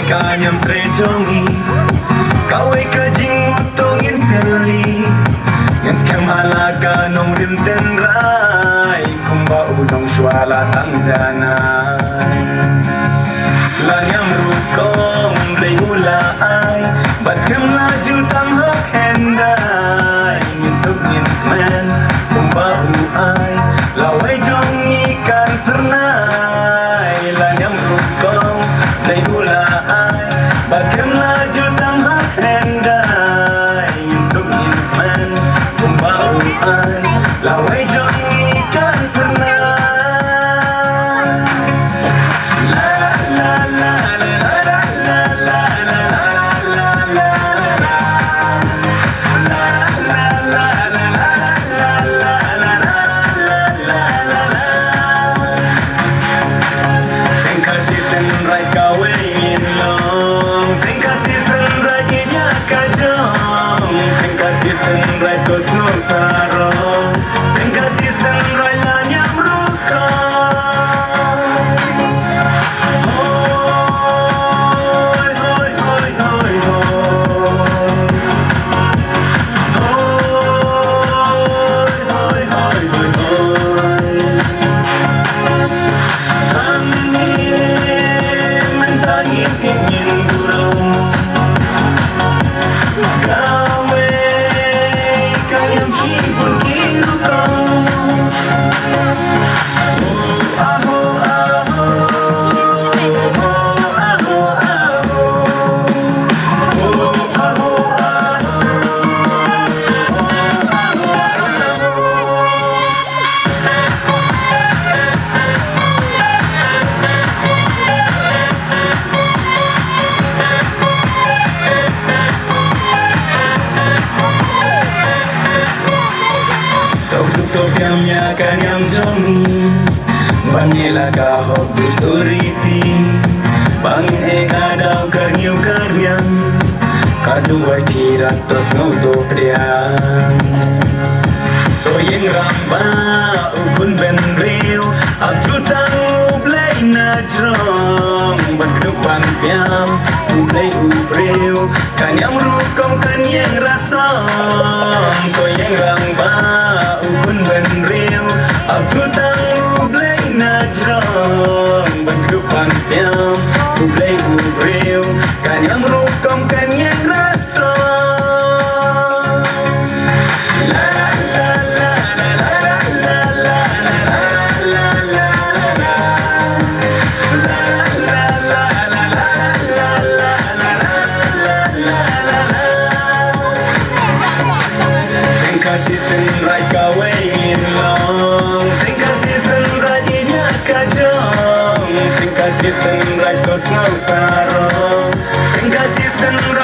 Kanyang trejongi kaway kajing utongin tali yang skam halaga nong rinten rai kumba udong syuala tang janai lanyang rukong lay ulay bas kem laju tam hak hendai ngin suk ngin kmen kumba uay laway jong ikan ternai lanyang rukong lay ulay Baskem laju tam hak hendai Insuk iman kumbauan Lawai jong ikan pernah La la la la la la la la la la la la La la la la la la la la Sing kasih sen rai kawin lo Senrai kosno saro Sengkasi senrai lanyam ruka Hoi hoi hoi hoi Hoi hoi hoi hoi hoi Kami mentangin ingin burung Topiamnya kan yang jongi Banila ka hok dusturiti Bangin kadau karniu karyang Kaduai kirat tos ngutuk diang Toyeng ramba ukun ben riu Abjutang ublay na jrong Bagdupang piam ublay ubriu Kanyang rukom kanyang rasong Toyeng ramba ukun ben riu Abjutang ublay na jrong Bagdupang piam ublay ubriu Kanyang rukom kanyang rasong Sing senrai kawin long Sing kasih senrai inya kajong Sing kasih senrai kosno sarong Sing kasih senrai